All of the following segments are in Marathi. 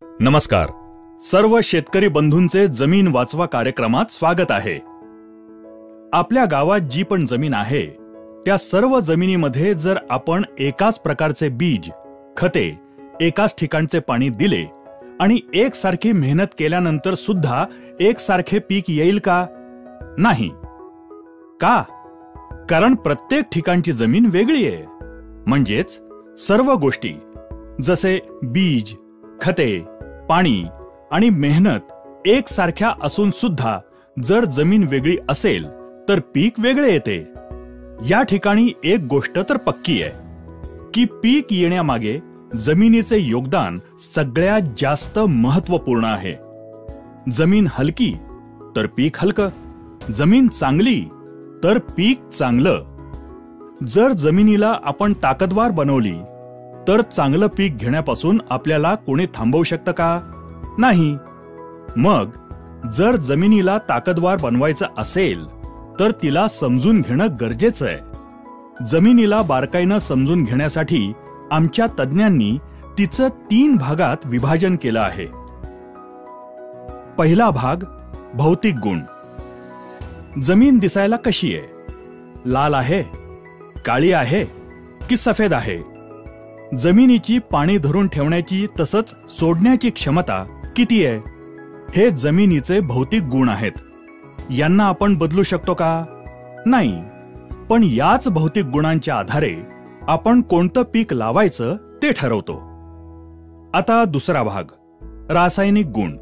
नमस्कार. सर्व शेतकरी बंधूंचे जमीन वाचवा कार्यक्रमात स्वागत आहे. आपल्या गावात जी पण जमीन आहे त्या सर्व जमिनीमध्ये जर आपण एकाच प्रकारचे बीज, खते, एकाच ठिकाणचे पाणी दिले आणि एकसारखी मेहनत केल्यानंतर सुद्धा एकसारखे पीक येईल का? नाही. का? कारण प्रत्येक ठिकाणची जमीन वेगळी आहे. म्हणजेच सर्व गोष्टी जसे बीज, खते, पाणी आणि मेहनत एकसारख्या असून सुद्धा जर जमीन वेगळी असेल तर पीक वेगळे येते. या ठिकाणी एक गोष्ट तर पक्की आहे की पीक येण्यामागे जमिनीचे योगदान सगळ्यात जास्त महत्त्वपूर्ण आहे. जमीन हलकी तर पीक हलकं, जमीन चांगली तर पीक चांगलं. जर जमिनीला आपण ताकदवार बनवली तर चांगलं पीक घेण्यापासून आपल्याला कोणी थांबवू शकतं का? नाही. मग जर जमिनीला ताकदवार बनवायचं असेल तर तिला समजून घेणं गरजेचं आहे. जमिनीला बारकाईनं समजून घेण्यासाठी आमच्या तज्ज्ञांनी तिचं 3 भागात विभाजन केलं आहे. पहिला भाग भौतिक गुण. जमीन दिसायला कशी आहे? लाल आहे, काळी आहे की सफेद आहे? जमिनीची पाणी धरून ठेवण्याची तसंच सोडण्याची क्षमता किती आहे? हे जमिनीचे भौतिक गुण आहेत. यांना आपण बदलू शकतो का? नाही. पण याच भौतिक गुणांच्या आधारे आपण कोणतं पीक लावायचं ते ठरवतो. आता दुसरा भाग रासायनिक गुण.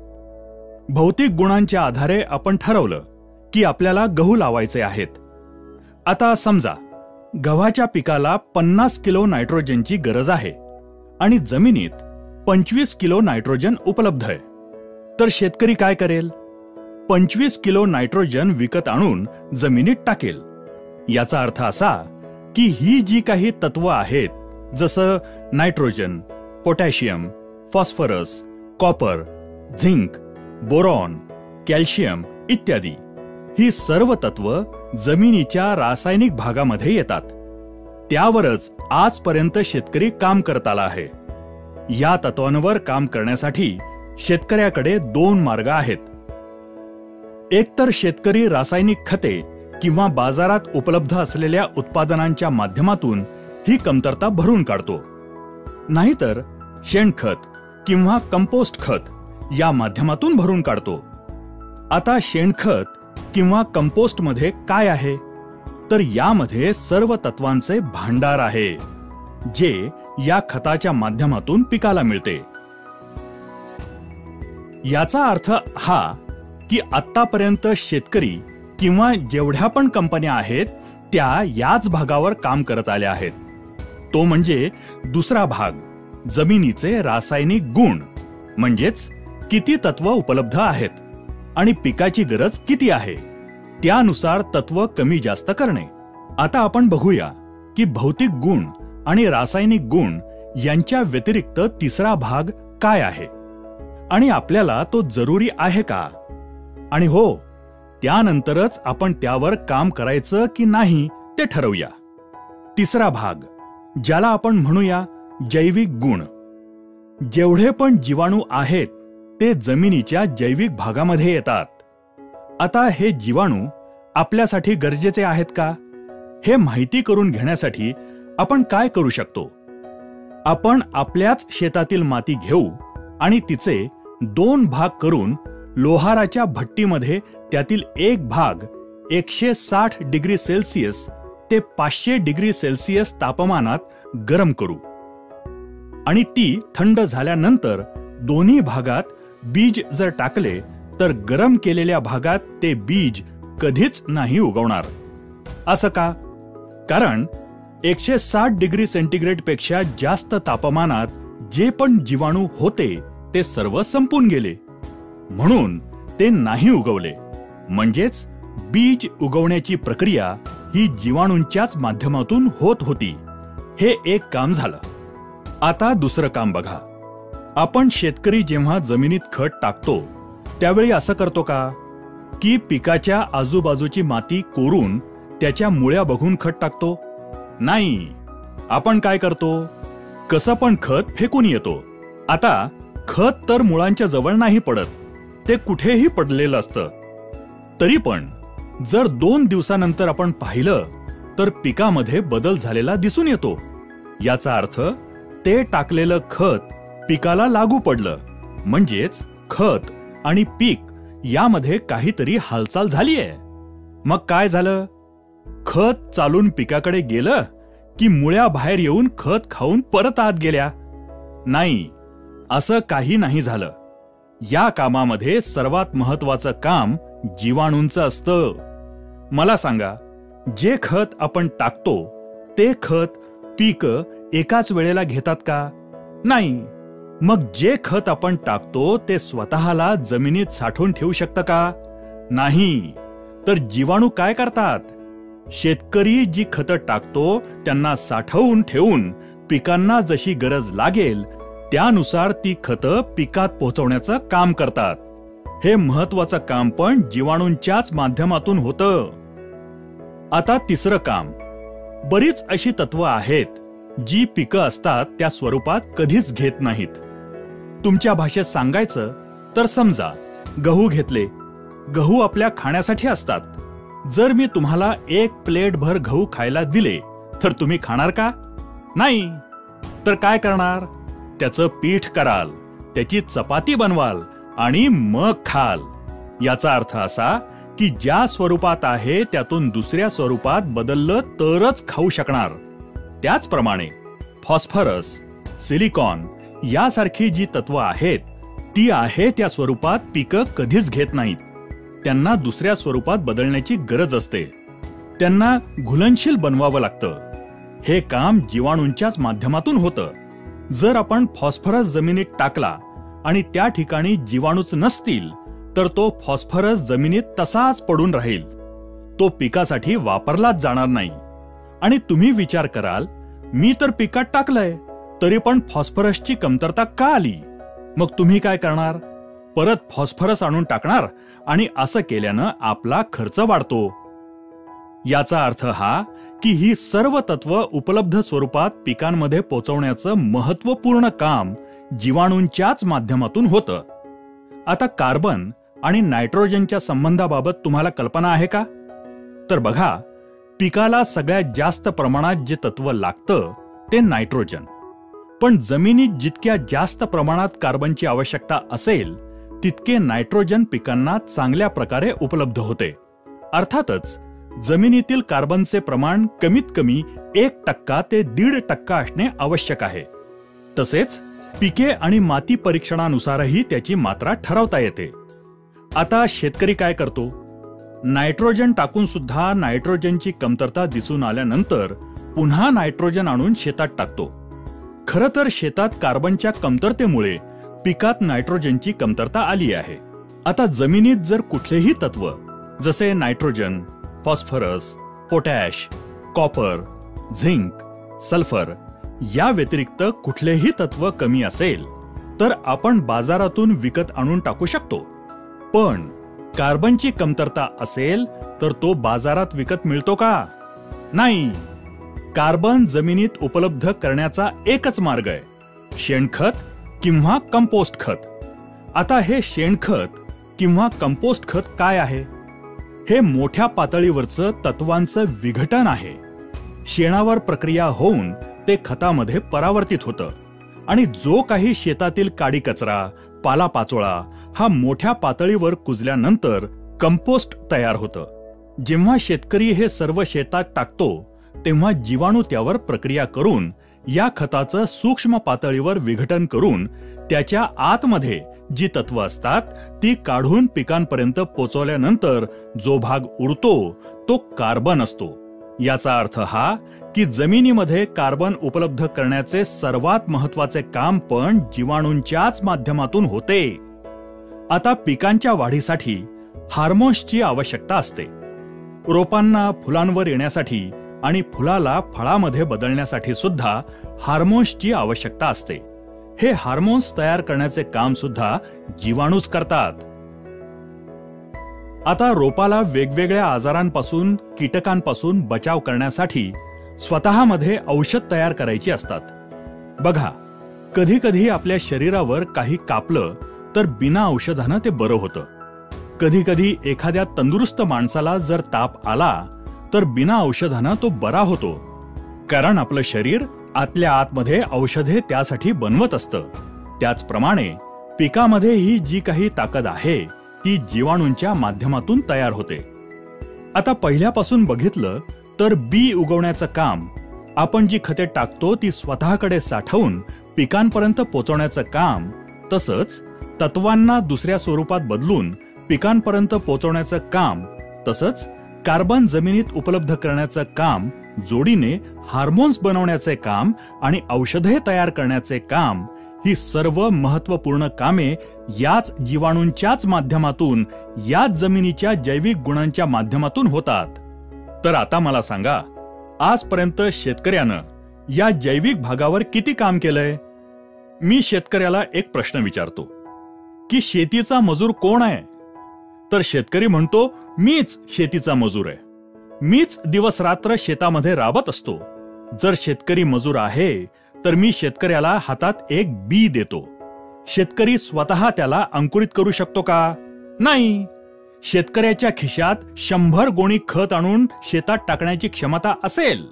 भौतिक गुणांच्या आधारे आपण ठरवलं की आपल्याला गहू लावायचे आहेत. आता समजा गव्हाच्या पिकाला 50 किलो नायट्रोजनची गरज आहे आणि जमिनीत 25 किलो नायट्रोजन उपलब्ध आहे. तर शेतकरी काय करेल? 25 किलो नायट्रोजन विकत आणून जमिनीत टाकेल. याचा अर्थ असा की ही जी काही तत्व आहेत जसं nitrogen, potassium, phosphorus, copper, zinc, boron, calcium इत्यादी, ही सर्व तत्व जमिनीच्या रासायनिक भागामध्ये येतात. त्यावरच आजपर्यंत शेतकरी काम करत आला आहे. या तत्वांवर काम करण्यासाठी शेतकऱ्याकडे 2 मार्ग आहेत. एकतर शेतकरी रासायनिक खते किंवा बाजारात उपलब्ध असलेल्या उत्पादनांच्या माध्यमातून ही कमतरता भरून काढतो, नाहीतर शेणखत किंवा कंपोस्ट खत या माध्यमातून भरून काढतो. आता शेणखत किंवा कंपोस्टमध्ये काय आहे? तर यामध्ये सर्व तत्वांचे भांडार आहे जे या खताच्या माध्यमातून पिकाला मिळते. याचा अर्थ हा की आत्तापर्यंत शेतकरी किंवा जेवढ्या पण कंपन्या आहेत त्या याच भागावर काम करत आल्या आहेत. तो म्हणजे दुसरा भाग जमिनीचे रासायनिक गुण. म्हणजेच किती तत्व उपलब्ध आहेत आणि पिकाची गरज किती आहे त्यानुसार तत्व कमी जास्त करणे. आता आपण बघूया की भौतिक गुण आणि रासायनिक गुण यांच्या व्यतिरिक्त तिसरा भाग काय आहे आणि आपल्याला तो जरुरी आहे का? आणि हो, त्यानंतरच आपण त्यावर काम करायचं की नाही ते ठरवूया. तिसरा भाग ज्याला आपण म्हणूया जैविक गुण. जेवढे पण जीवाणू आहेत ते जमिनीच्या जैविक भागामध्ये येतात. आता हे जीवाणू आपल्यासाठी गरजेचे आहेत का? हे माहिती करून घेण्यासाठी आपण काय करू शकतो? आपण आपल्याच शेतातील माती घेऊ आणि तिचे 2 भाग करून लोहाराच्या भट्टीमध्ये त्यातील एक भाग 160 डिग्री सेल्सिअस ते 500 डिग्री सेल्सिअस तापमानात गरम करू आणि ती थंड झाल्यानंतर दोन्ही भागात बीज जर टाकले तर गरम केलेल्या भागात ते बीज कधीच नाही उगवणार. असं का? कारण 160 डिग्री सेंटीग्रेड पेक्षा जास्त तापमानात जे पण जीवाणू होते ते सर्व संपून गेले, म्हणून ते नाही उगवले. म्हणजेच बीज उगवण्याची प्रक्रिया ही जीवाणूंच्याच माध्यमातून होत होती. हे एक काम झालं. आता दुसरं काम बघा. आपण शेतकरी जेव्हा जमिनीत खत टाकतो त्यावेळी असं करतो का की पिकाच्या आजूबाजूची माती कोरून त्याच्या मुळ्या बघून खत टाकतो? नाही. आपण काय करतो? कसं पण खत फेकून येतो. आता खत तर मुळांच्या जवळ नाही पडत, ते कुठेही पडलेलं असतं. तरी पण जर 2 दिवसानंतर आपण पाहिलं तर पिकामध्ये बदल झालेला दिसून येतो. याचा अर्थ ते टाकलेलं खत पिकाला लागू पडलं, म्हणजेच खत आणि पीक यामध्ये काहीतरी हालचाल झालीये. मग काय झालं? खत चालून पिकाकडे गेलं की मुळ्या बाहेर येऊन खत खाऊन परत आत गेल्या? नाही, असं काही नाही झालं. या कामामध्ये सर्वात महत्वाचं काम जीवाणूंचं असतं. मला सांगा, जे खत आपण टाकतो ते खत पीक एकाच वेळेला घेतात का? नाही. मग जे खत आपण टाकतो ते स्वतःला जमिनीत साठवून ठेवू शकतं का? नाही. तर जीवाणू काय करतात? शेतकरी जी खतं टाकतो त्यांना साठवून ठेवून पिकांना जशी गरज लागेल त्यानुसार ती खतं पिकात पोहोचवण्याचं काम करतात. हे महत्वाचं काम पण जीवाणूंच्याच माध्यमातून होतं. आता तिसरं काम. बरीच अशी तत्व आहेत जी पिकं असतात त्या स्वरूपात कधीच घेत नाहीत. तुमच्या भाषेत सांगायचं तर समजा गहू घेतले. गहू आपल्या खाण्यासाठी असतात. जर मी तुम्हाला 1 प्लेट भर गहू खायला दिले तर तुम्ही खाणार का? नाही. तर काय करणार? त्याचं पीठ कराल, त्याची चपाती बनवाल आणि मग खाल. याचा अर्थ असा की ज्या स्वरूपात आहे त्यातून दुसऱ्या स्वरूपात बदललं तरच खाऊ शकणार. त्याचप्रमाणे फॉस्फरस, सिलिकॉन यासारखी जी तत्व आहेत ती आहे त्या स्वरूपात पिकं कधीच घेत नाहीत. त्यांना दुसऱ्या स्वरूपात बदलण्याची गरज असते. त्यांना घुलनशील बनवावं लागतं. हे काम जीवाणूंच्याच माध्यमातून होतं. जर आपण फॉस्फरस जमिनीत टाकला आणि त्या ठिकाणी जीवाणूच नसतील तर तो फॉस्फरस जमिनीत तसाच पडून राहील. तो पिकासाठी वापरलाच जाणार नाही. आणि तुम्ही विचार कराल, मी तर पिकात टाकलंय तरी पण फॉस्फरसची कमतरता का आली? मग तुम्ही काय करणार? परत फॉस्फरस आणून टाकणार आणि असं केल्यानं आपला खर्च वाढतो. याचा अर्थ हा की ही सर्व तत्व उपलब्ध स्वरूपात पिकांमध्ये पोहोचवण्याचं महत्त्वपूर्ण काम जीवाणूंच्याच माध्यमातून होतं. आता कार्बन आणि नायट्रोजनच्या संबंधाबाबत तुम्हाला कल्पना आहे का? तर बघा, पिकाला सगळ्यात जास्त प्रमाणात जे तत्व लागतं ते नायट्रोजन. पण जमिनीत जितक्या जास्त प्रमाणात कार्बनची आवश्यकता असेल तितके नायट्रोजन पिकांना चांगल्या प्रकारे उपलब्ध होते. अर्थातच जमिनीतील कार्बनचे प्रमाण कमीत कमी 1% ते 1.5% असणे आवश्यक आहे. तसेच पिके आणि माती परीक्षणानुसारही त्याची मात्रा ठरवता येते. आता शेतकरी काय करतो? नायट्रोजन टाकून सुद्धा नायट्रोजनची कमतरता दिसून आल्यानंतर पुन्हा नायट्रोजन आणून शेतात टाकतो. खरं तर शेतात कार्बनच्या कमतरतेमुळे पिकात नायट्रोजनची कमतरता आली आहे. आता जमिनीत जर कुठलेही तत्व जसे nitrogen, phosphorus, potash, copper, zinc, sulphur या व्यतिरिक्त कुठलेही तत्व कमी असेल तर आपण बाजारातून विकत आणून टाकू शकतो. पण कार्बनची कमतरता असेल तर तो बाजारात विकत मिळतो का? नाही. कार्बन जमिनीत उपलब्ध करण्याचा एकच मार्ग आहे, शेणखत किंवा कंपोस्ट खत. आता हे शेणखत किंवा कंपोस्ट खत काय आहे? हे मोठ्या पातळीवरचं तत्वांचं विघटन आहे. शेणावर प्रक्रिया होऊन ते खतामध्ये परावर्तित होतं आणि जो काही शेतातील काडी कचरा, पालापाचोळा हा मोठ्या पातळीवर कुजल्यानंतर कंपोस्ट तयार होतं. जेव्हा शेतकरी हे सर्व शेतात टाकतो तेव्हा जीवाणू त्यावर प्रक्रिया करून या खताचं सूक्ष्म पातळीवर विघटन करून त्याच्या आतमध्ये जी तत्व असतात ती काढून पिकांपर्यंत पोचवल्यानंतर जो भाग उरतो तो कार्बन असतो. याचा अर्थ हा की जमिनीमध्ये कार्बन उपलब्ध करण्याचे सर्वात महत्वाचे काम पण जीवाणूंच्याच माध्यमातून होते. आता पिकांच्या वाढीसाठी हार्मोन्सची आवश्यकता असते. रोपांना फुलांवर येण्यासाठी आणि फुलाला फळामध्ये बदलण्यासाठी सुद्धा हार्मोन्सची आवश्यकता असते. हे हार्मोन्स तयार करण्याचे काम सुद्धा जीवाणूच करतात. आता रोपाला वेगवेगळ्या आजारांपासून, कीटकांपासून बचाव करण्यासाठी स्वतःमध्ये औषध तयार करायची असतात. बघा, कधी कधी आपल्या शरीरावर काही कापलं तर बिना औषधानं ते बरं होतं. कधी कधी एखाद्या तंदुरुस्त माणसाला जर ताप आला तर बिना औषधानं तो बरा होतो. कारण आपलं शरीर आतल्या आतमध्ये औषधे त्यासाठी बनवत असतं. त्याचप्रमाणे पिकामध्ये ही जी काही ताकद आहे ती जीवाणूंच्या माध्यमातून तयार होते. आता पहिल्यापासून बघितलं तर बी उगवण्याचं काम, आपण जी खते टाकतो ती स्वतःकडे साठवून पिकांपर्यंत पोहोचवण्याचं काम, तसंच तत्वांना दुसऱ्या स्वरूपात बदलून पिकांपर्यंत पोहोचवण्याचं काम, तसंच कार्बन जमिनीत उपलब्ध करण्याचं काम, जोडीने हार्मोन्स बनवण्याचे काम आणि औषधे तयार करण्याचे काम, ही सर्व महत्त्वपूर्ण कामे याच जीवाणूंच्याच माध्यमातून, याच जमिनीच्या जैविक गुणांच्या माध्यमातून होतात. तर आता मला सांगा, आजपर्यंत शेतकऱ्यानं या जैविक भागावर किती काम केलंय? मी शेतकऱ्याला एक प्रश्न विचारतो की शेतीचा मजूर कोण आहे? तर शेतकरी म्हणतो, मीच शेतीचा मजूर आहे. मीच दिवस रात्र शेतामध्ये राबत असतो. जर शेतकरी मजूर आहे तर मी शेतकऱ्याला हातात एक बी देतो. शेतकरी स्वतः त्याला अंकुरित करू शकतो का? नाही. शेतकऱ्याच्या खिशात 100 गोणी खत आणून शेतात टाकण्याची क्षमता असेल,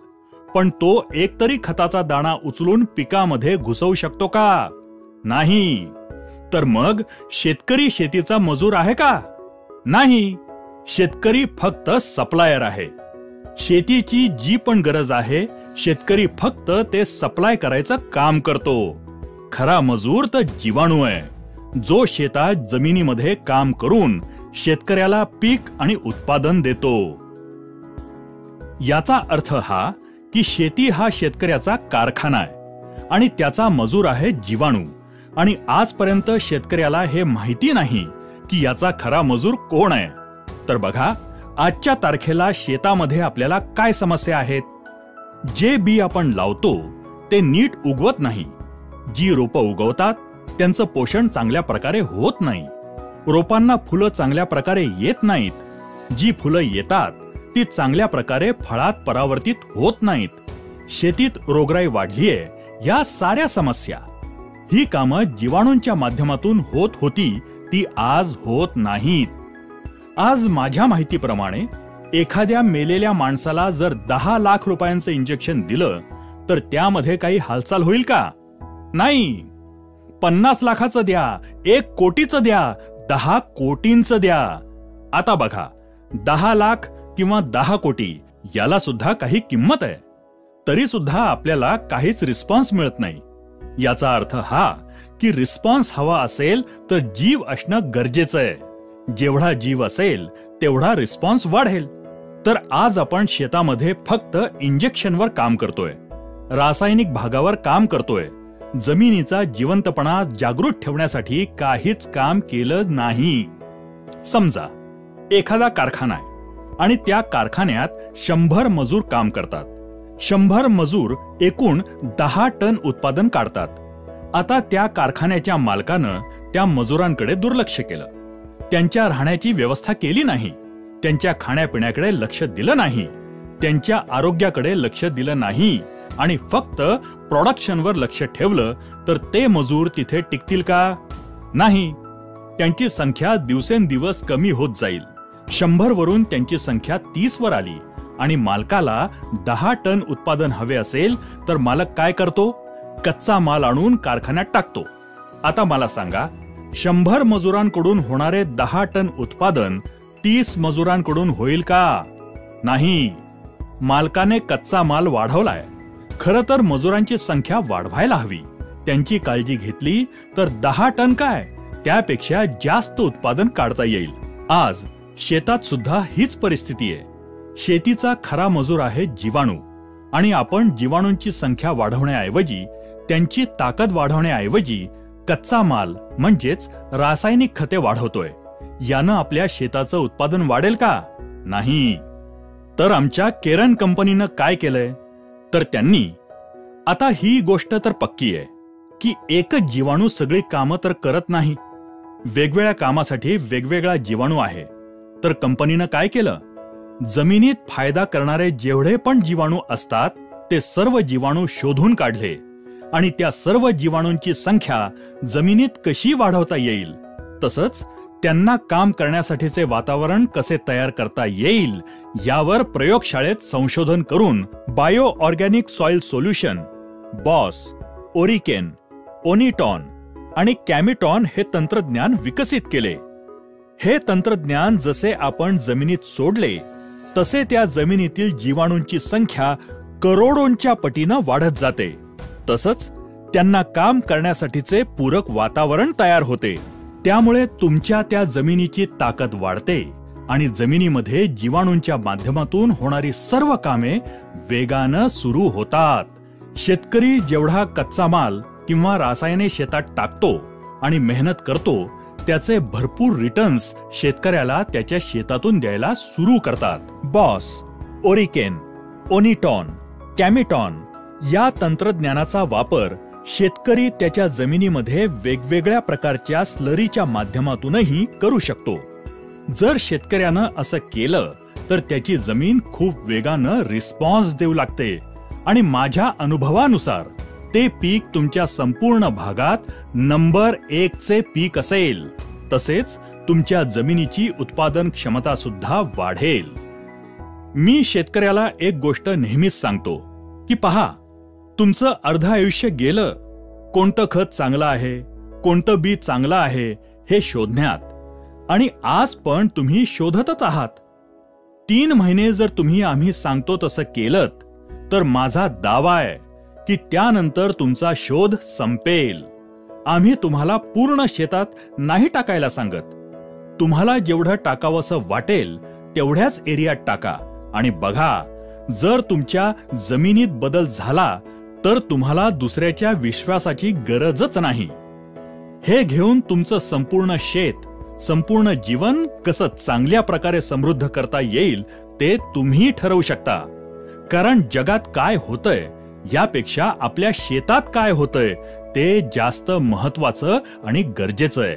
पण तो एकतरी खताचा दाणा उचलून पिकामध्ये घुसवू शकतो का? नाही. तर मग शेतकरी शेतीचा मजूर आहे का? नाही. शेतकरी फक्त सप्लायर आहे. शेतीची जी पण गरज आहे, शेतकरी फक्त ते सप्लाय करायचं काम करतो. खरा मजूर तर जीवाणू आहे, जो शेतात जमिनीमध्ये काम करून शेतकऱ्याला पीक आणि उत्पादन देतो. याचा अर्थ हा की शेती हा शेतकऱ्याचा कारखाना आहे आणि त्याचा मजूर आहे जीवाणू. आणि आजपर्यंत शेतकऱ्याला हे माहिती नाही की याचा खरा मजूर कोण आहे. तर बघा, आजच्या तारखेला शेतामध्ये आपल्याला काय समस्या आहेत? जे बी आपण लावतो ते नीट उगवत नाही. जी रोपं उगवतात त्यांचं पोषण चांगल्या प्रकारे होत नाही. रोपांना फुलं चांगल्या प्रकारे येत नाहीत. जी फुलं येतात ती चांगल्या प्रकारे फळात परावर्तित होत नाहीत. शेतीत रोगराई वाढलीये. या साऱ्या समस्या, ही कामं जीवाणूंच्या माध्यमातून होत होती, ती आज होत नाहीत. आज माझ्या माहितीप्रमाणे एखाद्या मेलेल्या माणसाला जर 10 लाख रुपयांचं इंजेक्शन दिलं तर त्यामध्ये काही हालचाल होईल का? नाही. 50 लाखाचं द्या, 1 कोटीचं द्या, 10 कोटींचं द्या. आता बघा, 10 लाख किंवा 10 कोटी याला सुद्धा काही किंमत आहे. तरी सुद्धा आपल्याला काहीच रिस्पॉन्स मिळत नाही. याचा अर्थ हा की रिस्पॉन्स हवा असेल तर जीव असणं गरजेचं आहे. जेवढा जीव असेल तेवढा रिस्पॉन्स वाढेल. तर आज आपण शेतामध्ये फक्त इंजेक्शनवर काम करतोय, रासायनिक भागावर काम करतोय. जमिनीचा जिवंतपणा जागृत ठेवण्यासाठी काहीच काम केलं नाही. समजा एखादा कारखाना आहे आणि त्या कारखान्यात 100 मजूर काम करतात. 100 मजूर एकूण 10 टन उत्पादन काढतात. आता त्या कारखान्याच्या मालकानं त्या मजुरांकडे दुर्लक्ष केलं. त्यांच्या राहण्याची व्यवस्था केली नाही. त्यांच्या खाण्यापिण्याकडे लक्ष दिलं नाही. त्यांच्या आरोग्याकडे लक्ष दिलं नाही आणि फक्त प्रोडक्शनवर लक्ष ठेवलं तर ते मजूर तिथे टिकतील का? नाही. त्यांची संख्या दिवसेंदिवस कमी होत जाईल. 100 वरून त्यांची संख्या 30 वर आली आणि मालकाला 10 टन उत्पादन हवे असेल तर मालक काय करतो? कच्चा माल आणून कारखान्यात टाकतो. आता मला सांगा, 100 मजुरांकडून होणारे 10 टन उत्पादन 30 मजुरांकडून होईल का? नाही. मालकाने कच्चा माल वाढवलाय. खरं तर मजुरांची संख्या वाढवायला हवी. त्यांची काळजी घेतली तर 10 टन काय, त्यापेक्षा जास्त उत्पादन काढता येईल. आज शेतात सुद्धा हीच परिस्थिती आहे. शेतीचा खरा मजूर आहे जीवाणू आणि आपण जीवाणूंची संख्या वाढवण्याऐवजी, त्यांची ताकद वाढवण्याऐवजी कच्चा माल म्हणजेच रासायनिक खते वाढवतोय. यानं आपल्या शेताचं उत्पादन वाढेल का? नाही. तर आमच्या केरन कंपनीनं काय केलंय? तर त्यांनी, आता ही गोष्ट तर पक्की आहे की एकच जीवाणू सगळी कामं तर करत नाही. वेगवेगळ्या कामासाठी वेगवेगळा जीवाणू आहे. तर कंपनीनं काय केलं? जमिनीत फायदा करणारे जेवढे पण जीवाणू असतात ते सर्व जीवाणू शोधून काढले आणि त्या सर्व जीवाणूंची संख्या जमिनीत कशी वाढवता येईल, तसंच त्यांना काम करण्यासाठीचे वातावरण कसे तयार करता येईल यावर प्रयोगशाळेत संशोधन करून बायो ऑर्गॅनिक सॉइल सोल्युशन, बॉस, ओरिकेन, ओनिटॉन आणि कॅमिटॉन हे तंत्रज्ञान विकसित केले. हे तंत्रज्ञान जसे आपण जमिनीत सोडले तसे त्या जमिनीतील जीवाणूंची संख्या करोडोंच्या पटीनं वाढत जाते. तसंच त्यांना काम करण्यासाठीचे पूरक वातावरण तयार होते. त्यामुळे तुमच्या त्या जमिनीची ताकद वाढते आणि जमिनीमध्ये जीवाणूंच्या माध्यमातून होणारी सर्व कामे वेगानं सुरू होतात. शेतकरी जेवढा कच्चा माल किंवा रसायने शेतात टाकतो आणि मेहनत करतो त्याचे भरपूर रिटर्न्स शेतकऱ्याला त्याच्या शेतातून द्यायला सुरू करतात. बॉस, ओरिकेन, ओनिटॉन, कॅमिटॉन या तंत्रज्ञानाचा वापर शेतकरी त्याच्या जमिनीमध्ये वेगवेगळ्या प्रकारच्या स्लरीच्या माध्यमातूनही करू शकतो. जर शेतकऱ्यानं असं केलं तर त्याची जमीन खूप वेगानं रिस्पॉन्स देऊ लागते आणि माझ्या अनुभवानुसार ते पीक तुमच्या संपूर्ण भागात नंबर 1 चे पीक असेल. तसेच तुमच्या जमिनीची उत्पादन क्षमता सुद्धा वाढेल. मी शेतकऱ्याला एक गोष्ट नेहमीच सांगतो की पहा, तुमचं अर्ध आयुष्य गेलं कोणतं खत चांगलं आहे, कोणतं बी चांगलं आहे हे शोधण्यात, आणि आज पण तुम्ही शोधतच आहात. 3 महिने जर तुम्ही आम्ही सांगतो तसं केलं तर माझा दावा आहे की त्यानंतर तुमचा शोध संपेल. आम्ही तुम्हाला पूर्ण शेतात नाही टाकायला सांगत. तुम्हाला जेवढं टाकावंसं वाटेल तेवढ्याच एरियात टाका आणि बघा, जर तुमच्या जमिनीत बदल झाला तर तुम्हाला दुसऱ्याच्या विश्वासाची गरजच नाही. हे घेऊन तुमचं संपूर्ण शेत, संपूर्ण जीवन कसं चांगल्या प्रकारे समृद्ध करता येईल ते तुम्ही ठरवू शकता. कारण जगात काय होतंय यापेक्षा आपल्या शेतात काय होतंय ते जास्त महत्वाचं आणि गरजेचं आहे.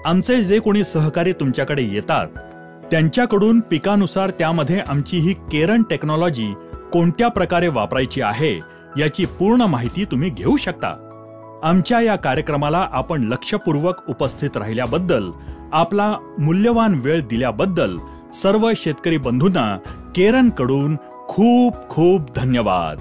आमचे जे कोणी सहकारी तुमच्याकडे येतात त्यांच्याकडून पिकानुसार त्यामध्ये आमची ही केरन टेक्नॉलॉजी कोणत्या प्रकारे वापरायची आहे याची पूर्ण माहिती तुम्ही घेऊ शकता. आमच्या या कार्यक्रमाला आपण लक्षपूर्वक उपस्थित राहिल्याबद्दल, आपला मूल्यवान वेळ दिल्याबद्दल सर्व शेतकरी बंधूंना केरनकडून खूप खूप धन्यवाद.